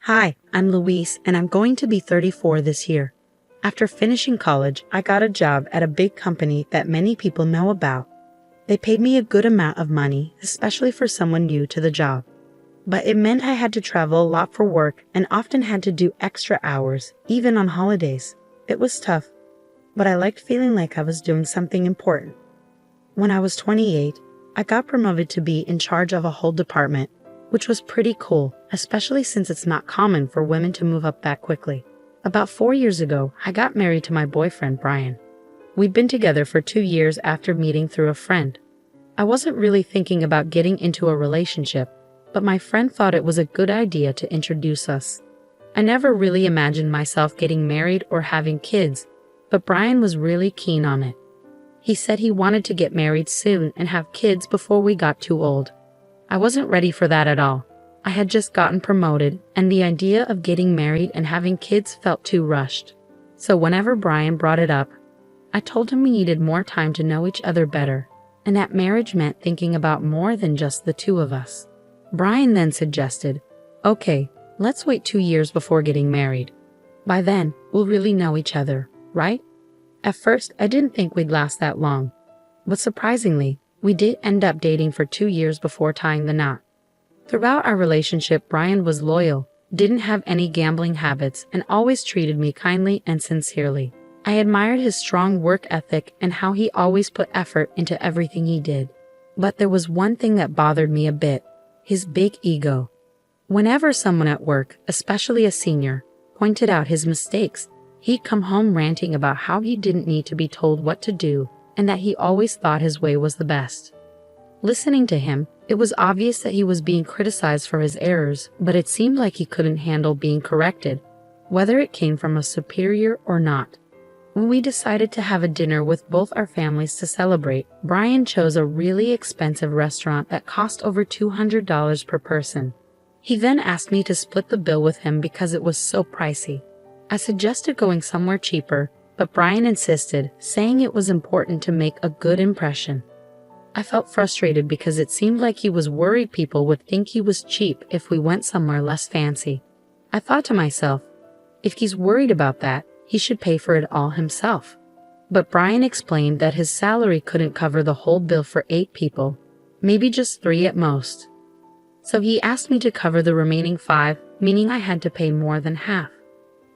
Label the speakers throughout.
Speaker 1: Hi, I'm Louise, and I'm going to be 34 this year. After finishing college, I got a job at a big company that many people know about. They paid me a good amount of money, especially for someone new to the job. But it meant I had to travel a lot for work and often had to do extra hours, even on holidays. It was tough, but I liked feeling like I was doing something important. When I was 28, I got promoted to be in charge of a whole department, which was pretty cool, especially since it's not common for women to move up that quickly. About 4 years ago, I got married to my boyfriend, Brian. We'd been together for 2 years after meeting through a friend. I wasn't really thinking about getting into a relationship, but my friend thought it was a good idea to introduce us. I never really imagined myself getting married or having kids, but Brian was really keen on it. He said he wanted to get married soon and have kids before we got too old. I wasn't ready for that at all. I had just gotten promoted, and the idea of getting married and having kids felt too rushed. So whenever Brian brought it up, I told him we needed more time to know each other better, and that marriage meant thinking about more than just the two of us. Brian then suggested, "Okay, let's wait 2 years before getting married. By then, we'll really know each other, right?" At first, I didn't think we'd last that long, but surprisingly, we did end up dating for 2 years before tying the knot. Throughout our relationship, Brian was loyal, didn't have any gambling habits, and always treated me kindly and sincerely. I admired his strong work ethic and how he always put effort into everything he did. But there was one thing that bothered me a bit: his big ego. Whenever someone at work, especially a senior, pointed out his mistakes, he'd come home ranting about how he didn't need to be told what to do and that he always thought his way was the best. Listening to him, it was obvious that he was being criticized for his errors, but it seemed like he couldn't handle being corrected, whether it came from a superior or not. When we decided to have a dinner with both our families to celebrate, Brian chose a really expensive restaurant that cost over $200 per person. He then asked me to split the bill with him because it was so pricey. I suggested going somewhere cheaper, but Brian insisted, saying it was important to make a good impression. I felt frustrated because it seemed like he was worried people would think he was cheap if we went somewhere less fancy. I thought to myself, if he's worried about that, he should pay for it all himself. But Brian explained that his salary couldn't cover the whole bill for 8 people, maybe just 3 at most. So he asked me to cover the remaining 5, meaning I had to pay more than half.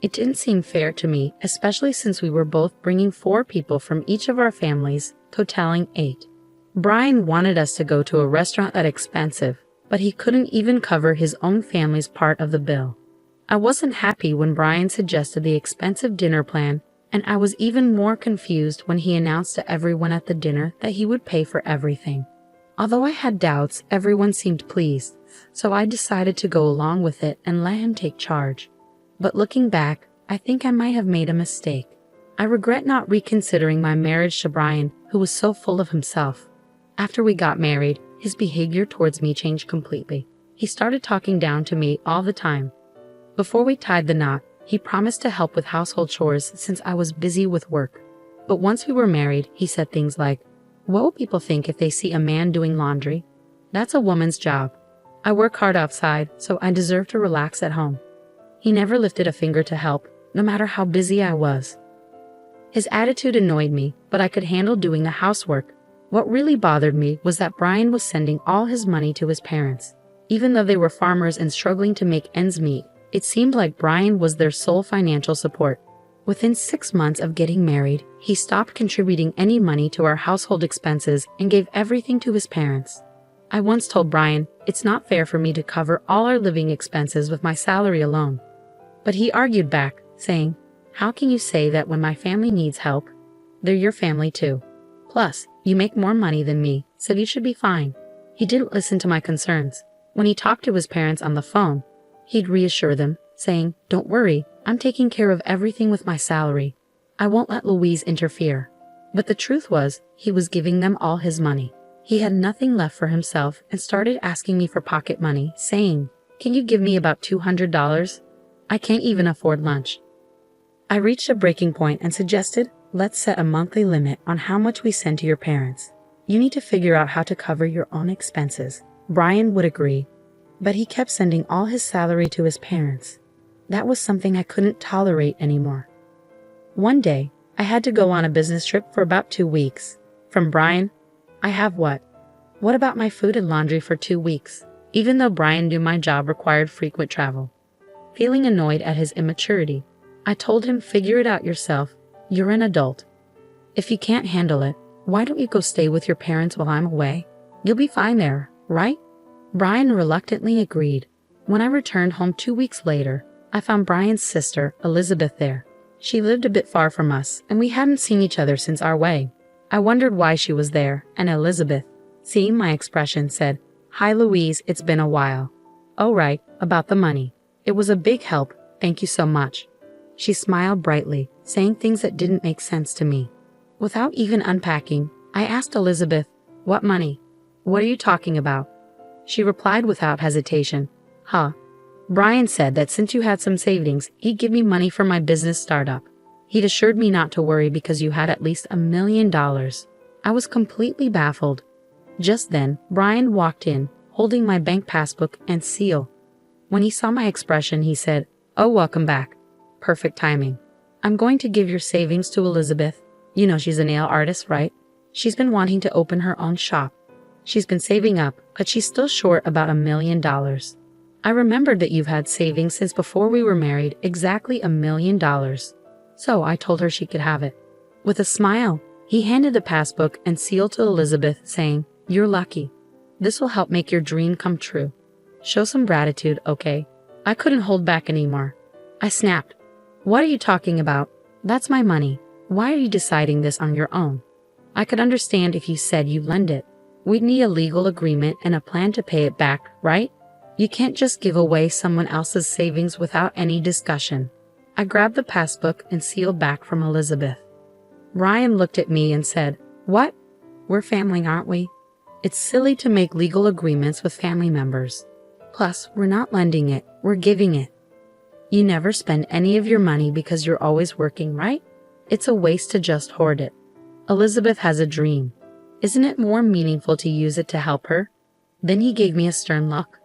Speaker 1: It didn't seem fair to me, especially since we were both bringing 4 people from each of our families, totaling 8. Brian wanted us to go to a restaurant that's expensive, but he couldn't even cover his own family's part of the bill. I wasn't happy when Brian suggested the expensive dinner plan, and I was even more confused when he announced to everyone at the dinner that he would pay for everything. Although I had doubts, everyone seemed pleased, so I decided to go along with it and let him take charge. But looking back, I think I might have made a mistake. I regret not reconsidering my marriage to Brian, who was so full of himself. After we got married, his behavior towards me changed completely. He started talking down to me all the time. Before we tied the knot, he promised to help with household chores since I was busy with work. But once we were married, he said things like, "What will people think if they see a man doing laundry? That's a woman's job. I work hard outside, so I deserve to relax at home." He never lifted a finger to help, no matter how busy I was. His attitude annoyed me, but I could handle doing the housework. What really bothered me was that Brian was sending all his money to his parents. Even though they were farmers and struggling to make ends meet, it seemed like Brian was their sole financial support. Within 6 months of getting married, he stopped contributing any money to our household expenses and gave everything to his parents. I once told Brian, it's not fair for me to cover all our living expenses with my salary alone. But he argued back, saying, "How can you say that when my family needs help? They're your family too. Plus, you make more money than me, so you should be fine." He didn't listen to my concerns. When he talked to his parents on the phone, he'd reassure them, saying, "Don't worry, I'm taking care of everything with my salary. I won't let Louise interfere." But the truth was, he was giving them all his money. He had nothing left for himself and started asking me for pocket money, saying, "Can you give me about $200? I can't even afford lunch." I reached a breaking point and suggested, let's set a monthly limit on how much we send to your parents. You need to figure out how to cover your own expenses. Brian would agree. But he kept sending all his salary to his parents. That was something I couldn't tolerate anymore. One day, I had to go on a business trip for about 2 weeks. From Brian, I have what? What about my food and laundry for 2 weeks? Even though Brian knew my job required frequent travel. Feeling annoyed at his immaturity, I told him, figure it out yourself. You're an adult. If you can't handle it, why don't you go stay with your parents while I'm away? You'll be fine there, right? Brian reluctantly agreed. When I returned home 2 weeks later, I found Brian's sister, Elizabeth, there. She lived a bit far from us, and we hadn't seen each other since our wedding. I wondered why she was there, and Elizabeth, seeing my expression, said, "Hi Louise, it's been a while." "Oh right, about the money. It was a big help, thank you so much." She smiled brightly, saying things that didn't make sense to me. Without even unpacking, I asked Elizabeth, "What money? What are you talking about?" She replied without hesitation, "Huh. Brian said that since you had some savings, he'd give me money for my business startup. He'd assured me not to worry because you had at least $1 million. I was completely baffled. Just then, Brian walked in, holding my bank passbook and seal. When he saw my expression, he said, "Oh, welcome back. Perfect timing. I'm going to give your savings to Elizabeth. You know she's a nail artist, right? She's been wanting to open her own shop. She's been saving up, but she's still short about $1 million. I remembered that you've had savings since before we were married, exactly $1 million. So I told her she could have it." With a smile, he handed the passbook and seal to Elizabeth, saying, "You're lucky. This will help make your dream come true. Show some gratitude, okay?" I couldn't hold back anymore. I snapped, "What are you talking about? That's my money. Why are you deciding this on your own? I could understand if you said you lend it. We'd need a legal agreement and a plan to pay it back, right? You can't just give away someone else's savings without any discussion." I grabbed the passbook and seal back from Elizabeth. Brian looked at me and said, "What? We're family, aren't we? It's silly to make legal agreements with family members. Plus, we're not lending it, we're giving it. You never spend any of your money because you're always working, right? It's a waste to just hoard it. Elizabeth has a dream. Isn't it more meaningful to use it to help her?" Then he gave me a stern look.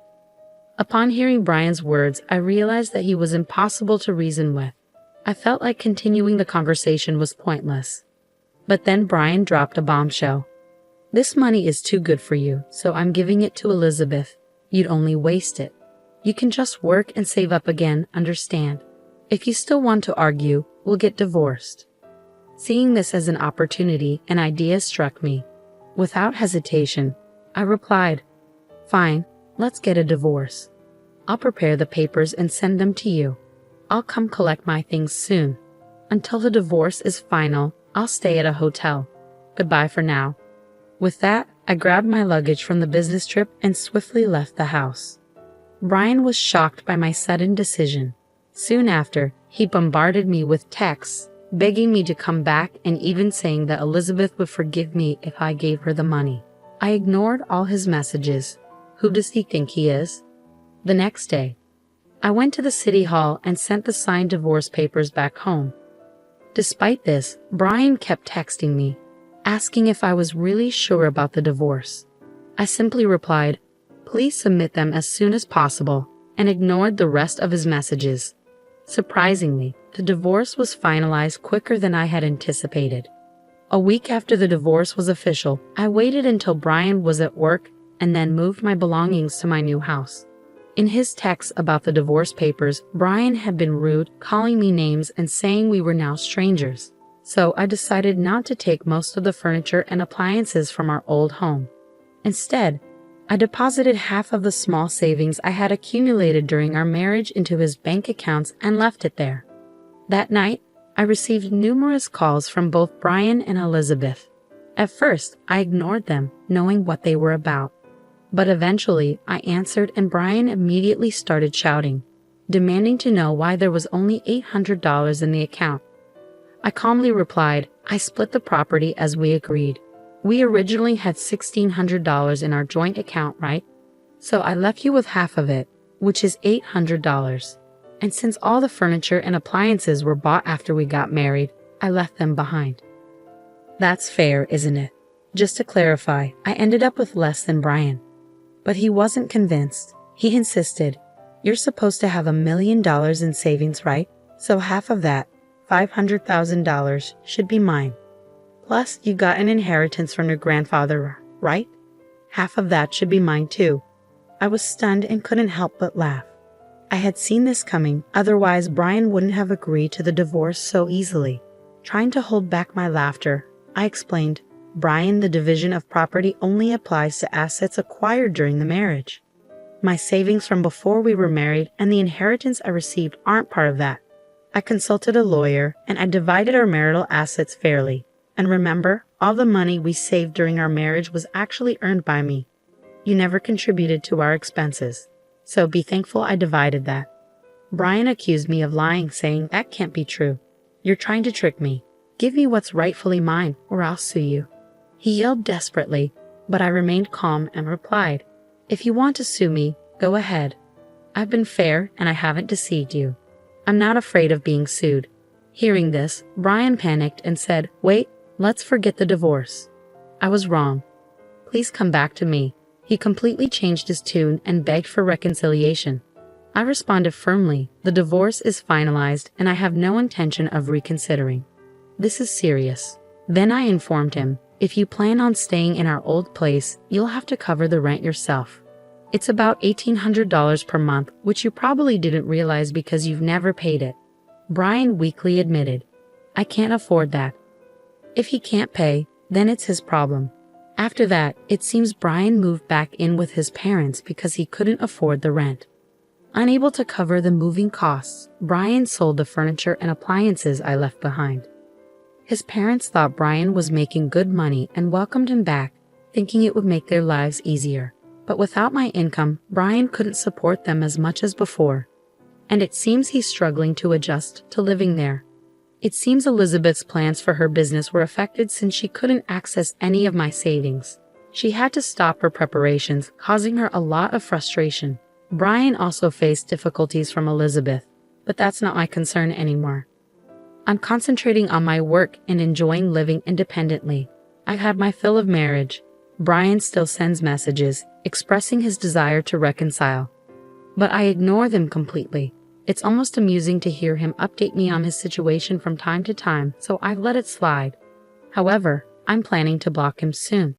Speaker 1: Upon hearing Brian's words, I realized that he was impossible to reason with. I felt like continuing the conversation was pointless. But then Brian dropped a bombshell. "This money is too good for you, so I'm giving it to Elizabeth. You'd only waste it. You can just work and save up again, understand? If you still want to argue, we'll get divorced." Seeing this as an opportunity, an idea struck me. Without hesitation, I replied, "Fine, let's get a divorce. I'll prepare the papers and send them to you. I'll come collect my things soon. Until the divorce is final, I'll stay at a hotel. Goodbye for now." With that, I grabbed my luggage from the business trip and swiftly left the house. Brian was shocked by my sudden decision. Soon after, he bombarded me with texts, begging me to come back and even saying that Elizabeth would forgive me if I gave her the money. I ignored all his messages. Who does he think he is? The next day, I went to the city hall and sent the signed divorce papers back home. Despite this, Brian kept texting me, asking if I was really sure about the divorce. I simply replied, "Please submit them as soon as possible," and ignored the rest of his messages. Surprisingly, the divorce was finalized quicker than I had anticipated. A week after the divorce was official, I waited until Brian was at work and then moved my belongings to my new house. In his texts about the divorce papers, Brian had been rude, calling me names and saying we were now strangers. So I decided not to take most of the furniture and appliances from our old home. Instead, I deposited half of the small savings I had accumulated during our marriage into his bank accounts and left it there. That night, I received numerous calls from both Brian and Elizabeth. At first, I ignored them, knowing what they were about. But eventually, I answered and Brian immediately started shouting, demanding to know why there was only $800 in the account. I calmly replied, "I split the property as we agreed. We originally had $1,600 in our joint account, right? So I left you with half of it, which is $800. And since all the furniture and appliances were bought after we got married, I left them behind." That's fair, isn't it? Just to clarify, I ended up with less than Brian. But he wasn't convinced. He insisted, "You're supposed to have $1 million in savings, right? So half of that, $500,000, should be mine. Plus, you got an inheritance from your grandfather, right? Half of that should be mine too." I was stunned and couldn't help but laugh. I had seen this coming, otherwise Brian wouldn't have agreed to the divorce so easily. Trying to hold back my laughter, I explained, "Brian, the division of property only applies to assets acquired during the marriage. My savings from before we were married and the inheritance I received aren't part of that. I consulted a lawyer and I divided our marital assets fairly. And remember, all the money we saved during our marriage was actually earned by me. You never contributed to our expenses. So be thankful I divided that." Brian accused me of lying, saying, "That can't be true. You're trying to trick me. Give me what's rightfully mine, or I'll sue you." He yelled desperately, but I remained calm and replied, "If you want to sue me, go ahead. I've been fair and I haven't deceived you. I'm not afraid of being sued." Hearing this, Brian panicked and said, "Wait, let's forget the divorce. I was wrong. Please come back to me." He completely changed his tune and begged for reconciliation. I responded firmly, "The divorce is finalized and I have no intention of reconsidering. This is serious." Then I informed him, "If you plan on staying in our old place, you'll have to cover the rent yourself. It's about $1,800 per month, which you probably didn't realize because you've never paid it." Brian weakly admitted, "I can't afford that." If he can't pay, then it's his problem. After that, it seems Brian moved back in with his parents because he couldn't afford the rent. Unable to cover the moving costs, Brian sold the furniture and appliances I left behind. His parents thought Brian was making good money and welcomed him back, thinking it would make their lives easier. But without my income, Brian couldn't support them as much as before. And it seems he's struggling to adjust to living there. It seems Elizabeth's plans for her business were affected since she couldn't access any of my savings. She had to stop her preparations, causing her a lot of frustration. Brian also faced difficulties from Elizabeth, but that's not my concern anymore. I'm concentrating on my work and enjoying living independently. I've had my fill of marriage. Brian still sends messages, expressing his desire to reconcile. But I ignore them completely. It's almost amusing to hear him update me on his situation from time to time, so I've let it slide. However, I'm planning to block him soon.